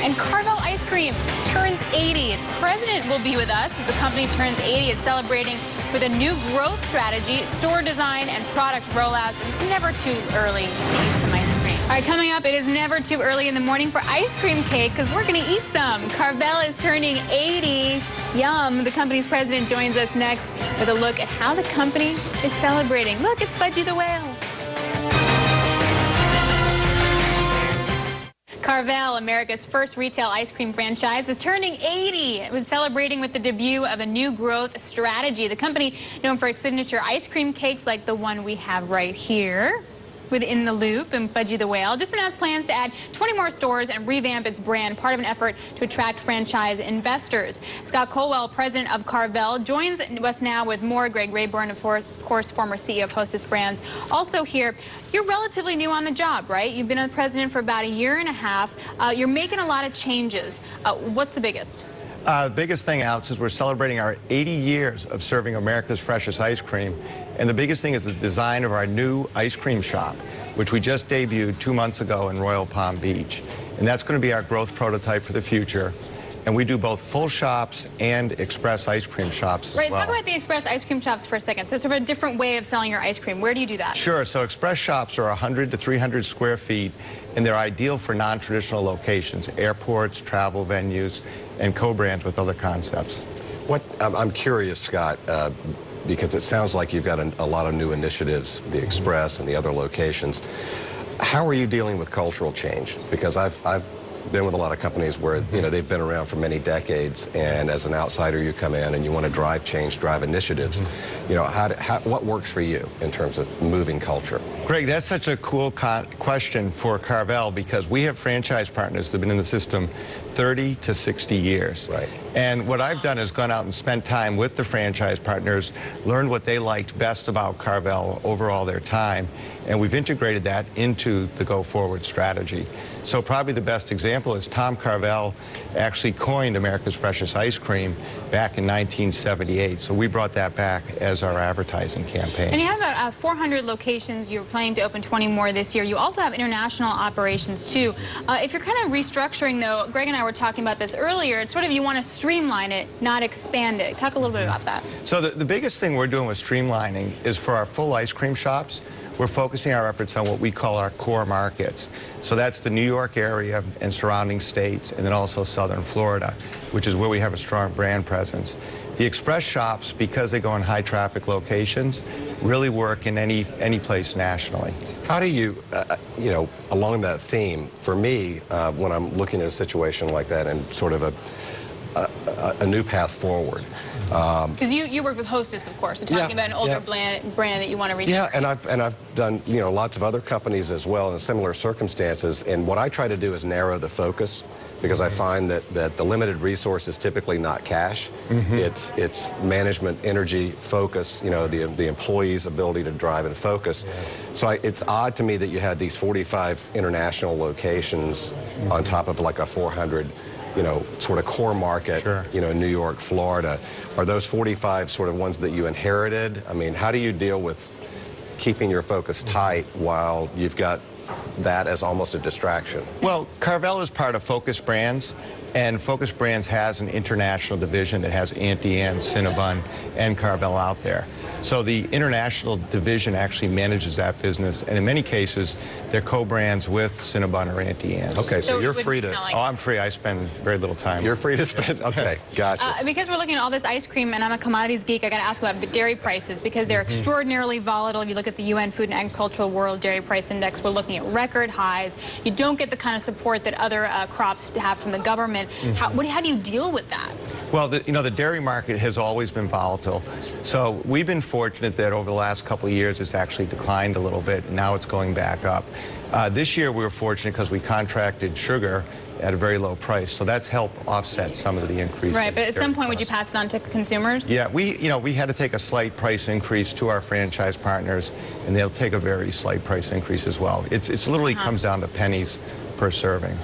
And Carvel ice cream turns 80. Its president will be with us as the company turns 80. It's celebrating with a new growth strategy, store design, and product rollouts. And it's never too early to eat some ice cream. All right, coming up, it is never too early in the morning for ice cream cake because we're going to eat some. Carvel is turning 80. Yum. The company's president joins us next with a look at how the company is celebrating. Look, it's Fudgy the Whale. Carvel, America's first retail ice cream franchise, is turning 80. It's celebrating with the debut of a new growth strategy. The company, known for its signature ice cream cakes like the one we have right here, within the Loop and Fudgy the Whale, just announced plans to add 20 more stores and revamp its brand, part of an effort to attract franchise investors. Scott Colwell, president of Carvel, joins us now with more. Greg Rayburn, of course, former CEO of Hostess Brands, also here. You're relatively new on the job, right? You've been a president for about a year and a half. You're making a lot of changes. What's the biggest? The biggest thing, Alex, is we're celebrating our 80 years of serving America's freshest ice cream. And the biggest thing is the design of our new ice cream shop, which we just debuted 2 months ago in Royal Palm Beach. And that's going to be our growth prototype for the future. And we do both full shops and express ice cream shops as well. Right, talk about the express ice cream shops for a second. So it's sort of a different way of selling your ice cream. Where do you do that? Sure, so express shops are 100 to 300 square feet, and they're ideal for non-traditional locations, airports, travel venues, and co-brands with other concepts. I'm curious, Scott, because it sounds like you've got a lot of new initiatives, the express and the other locations. How are you dealing with cultural change? Because I've been with a lot of companies where, they've been around for many decades, and as an outsider you come in and you want to drive change, drive initiatives. What works for you in terms of moving culture? Greg, that's such a cool question for Carvel, because we have franchise partners that have been in the system 30 to 60 years. Right. And what I've done is gone out and spent time with the franchise partners, learned what they liked best about Carvel over all their time, and we've integrated that into the go-forward strategy. So probably the best example is Tom Carvel actually coined America's freshest ice cream back in 1978. So we brought that back as our advertising campaign. And you have about 400 locations. You're planning to open 20 more this year. You also have international operations, too. If you're kind of restructuring, though, Greg and I were talking about this earlier, it's sort of you want to streamline it, not expand it. Talk a little bit about that. So the biggest thing we're doing with streamlining is for our full ice cream shops, we're focusing our efforts on what we call our core markets. So that's the New York area and surrounding states, and then also southern Florida, which is where we have a strong brand presence. The express shops, because they go in high traffic locations, really work in any place nationally. How do you, along that theme, for me, when I'm looking at a situation like that and sort of a new path forward. Because you work with Hostess, of course, so talking about an older brand that you want to reach. Yeah, and I've done lots of other companies as well in similar circumstances. And what I try to do is narrow the focus, because I find that the limited resource is typically not cash. It's management, energy, focus. The employees' ability to drive and focus. So it's odd to me that you had these 45 international locations on top of like a 400. Sort of core market, sure. New York, Florida. Are those 45 sort of ones that you inherited? I mean, how do you deal with keeping your focus tight while you've got that as almost a distraction? Well, Carvel is part of Focus Brands, and Focus Brands has an international division that has Auntie Anne, Cinnabon, and Carvel out there. So the international division actually manages that business, and in many cases, they're co-brands with Cinnabon or Auntie Anne. Okay, so you're free to... Oh, I'm free. I spend very little time. You're free to spend... Okay, gotcha. Because we're looking at all this ice cream, and I'm a commodities geek, I got to ask about the dairy prices, because they're extraordinarily volatile. If you look at the UN Food and Agricultural World Dairy Price Index, we're looking at record highs. You don't get the kind of support that other crops have from the government. How do you deal with that? Well, the dairy market has always been volatile. So we've been fortunate that over the last couple of years it's actually declined a little bit, and now it's going back up. This year we were fortunate because we contracted sugar at a very low price, so that's helped offset some of the increase. Right, but at some point costs. would you pass it on to consumers? Yeah, we had to take a slight price increase to our franchise partners, and they'll take a very slight price increase as well. It's literally comes down to pennies per serving.